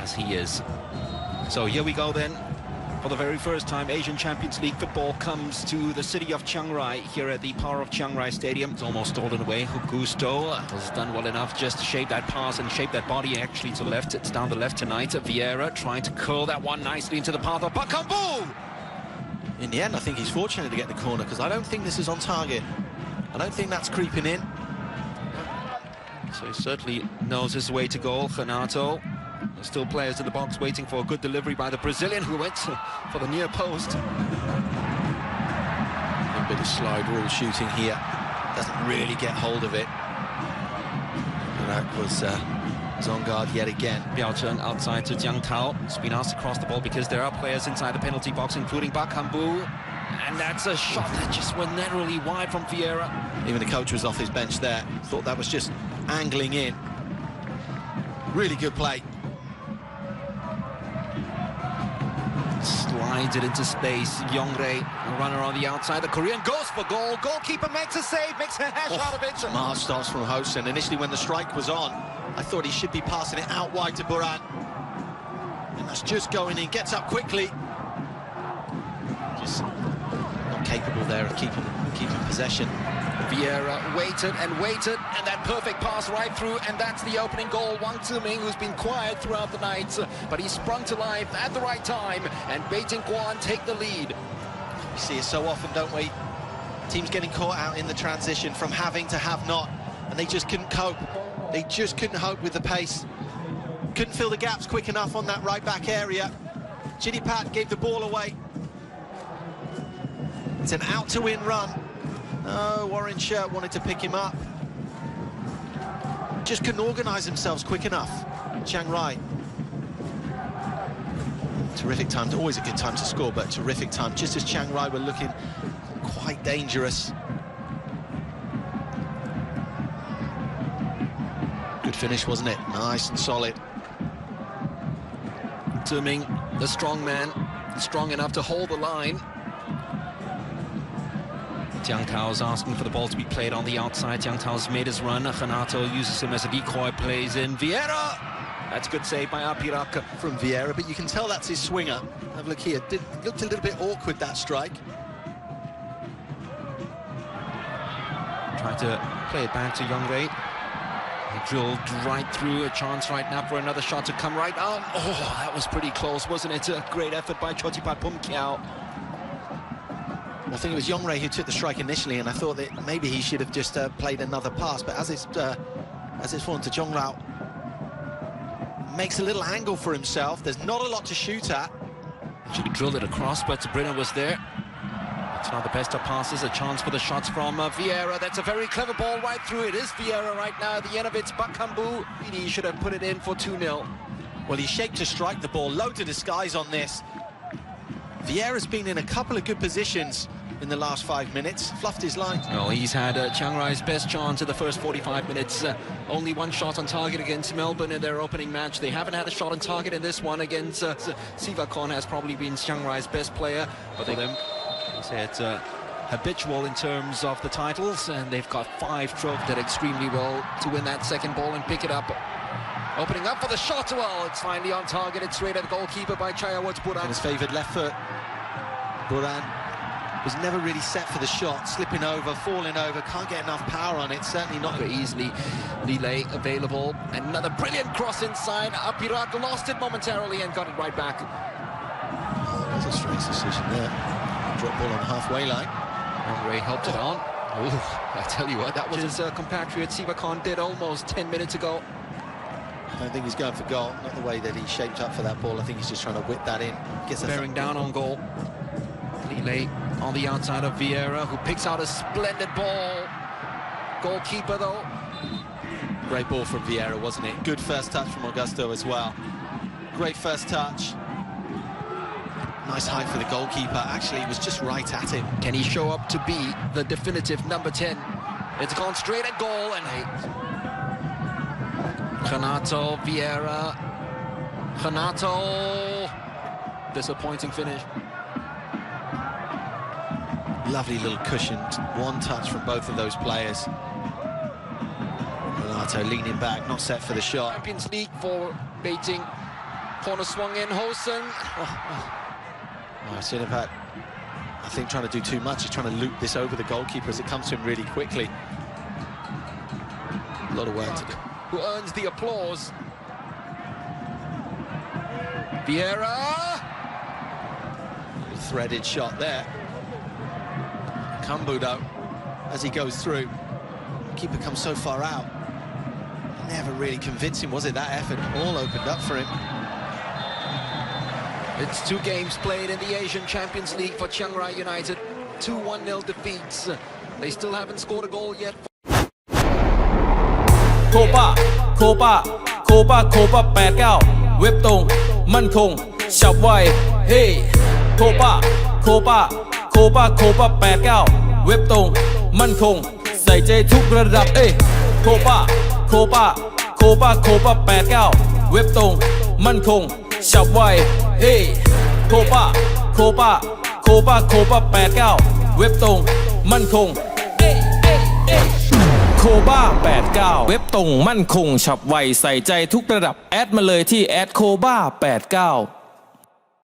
as he is. So here we go then. For the very first time, Asian Champions League football comes to the city of Chiang Rai here at the Power of Chiang Rai Stadium. It's almost stolen away. Gusto has done well enough just to shape that pass and shape that body actually to left. It's down the left tonight. Vieira trying to curl that one nicely into the path of Bakambu. In the end, I think he's fortunate to get the corner because I don't think this is on target. I don't think that's creeping in. So he certainly knows his way to goal. Renato. There's still players in the box waiting for a good delivery by the Brazilian who went for the near post. A bit of slide rule shooting here. Doesn't really get hold of it. And that was on guard yet again. Biao Cheng outside to Jiang Tao. It's been asked to cross the ball because there are players inside the penalty box, including Bakambu. And that's a shot that just went narrowly wide from Vieira. Even the coach was off his bench there. Thought that was just angling in. Really good play. Slides it into space. Yong Rei, a runner on the outside. The Korean goes for goal. Goalkeeper makes a save, makes a hash out of it. Smart starts from Hosen. Initially, when the strike was on, I thought he should be passing it out wide to Buran. And that's just going in. Gets up quickly. Just not capable there of keeping possession. Vieira waited and waited, and that perfect pass right through, and that's the opening goal. Wang Ziming, who's been quiet throughout the night, but he sprung to life at the right time, and Beijing Guan take the lead. We see it so often, don't we? Teams getting caught out in the transition from having to have not, and they just couldn't cope. They just couldn't cope with the pace. Couldn't fill the gaps quick enough on that right-back area. Chinipat gave the ball away. It's an out-to-win run. No, Warren Shirt wanted to pick him up. Just couldn't organise themselves quick enough. Chiang Rai. Terrific time, always a good time to score, but terrific time, just as Chiang Rai were looking quite dangerous. Good finish, wasn't it? Nice and solid. Ziming, the strong man, strong enough to hold the line. Jiang Tao's asking for the ball to be played on the outside. Jiang Tao's made his run. Renato uses him as a decoy, plays in. Vieira! That's a good save by Apiraka. From Vieira, but you can tell that's his swinger. Have a look here. Looked a little bit awkward, that strike. Tried to play it back to Yong Rei. He drilled right through. A chance right now for another shot to come right on. Oh, that was pretty close, wasn't it? A great effort by Chotipat Pumkiao. I think it was Yong Rei who took the strike initially, and I thought that maybe he should have just played another pass. But as it's fallen to Zhong Rao, makes a little angle for himself. There's not a lot to shoot at. Actually drilled it across, but Brenner was there. It's not the best of passes. A chance for the shots from Vieira. That's a very clever ball right through. It is Vieira right now. At the end of it's Bakambu. He should have put it in for 2-0. Well, he shaped to strike the ball. Loads of disguise on this. Vieira's been in a couple of good positions in the last 5 minutes, fluffed his line. Well, he's had Chiang Rai's best chance in the first 45 minutes. Only one shot on target against Melbourne in their opening match. They haven't had a shot on target in this one against Sivakorn has probably been Chiang Rai's best player. But they say it's habitual in terms of the titles, and they've got 5 trophies. Did extremely well to win that second ball and pick it up. Opening up for the shot. Well, it's finally on target. It's straight at the goalkeeper by Chayawat Buran. And his favoured left foot. Buran was never really set for the shot, slipping over, falling over, can't get enough power on it, certainly not very easily. Lillet available, another brilliant cross inside. Apiraka lost it momentarily and got it right back. That's a strange decision there. Drop ball on the halfway line. Yong Rei helped it on. Ooh, I tell you what, that was his compatriot Sivakorn did almost 10 minutes ago. I don't think he's going for goal, not the way that he shaped up for that ball. I think he's just trying to whip that in. Gets bearing down on goal. Lillet on the outside of Vieira, who picks out a splendid ball. Goalkeeper, though. Great ball from Vieira, wasn't it? Good first touch from Augusto as well. Great first touch. Nice height for the goalkeeper. Actually, he was just right at him. Can he show up to be the definitive number 10? It's gone straight at goal, and Renato, Vieira. Renato. Disappointing finish. Lovely little cushioned one touch from both of those players. Renato leaning back, not set for the shot. Champions League for Beijing. corner swung in, Holson. Sinapat, I think, trying to do too much. He's trying to loop this over the goalkeeper as it comes to him really quickly. A lot of work to do. Who earns the applause. Vieira. Threaded shot there. Kambudo, as he goes through. Keeper comes so far out. Never really convincing, was it? That effort all opened up for him. It's 2 games played in the Asian Champions League for Chiang Rai United. 2 1-0 defeats. They still haven't scored a goal yet. โคป้า89เว็บตรงมั่นคงฉับไวเฮ้โคป้า89เว็บตรงมั่นคงใส่ใจทุกระดับเอ้โคป้า89เว็บตรงมั่นคงฉับไวเฮ้โคป้า89เว็บตรงมั่นคงโคบ้า89เว็บตรงมั่นคงฉับไวใส่ใจทุกระดับแอดมาเลยที่แอดโคบ้า89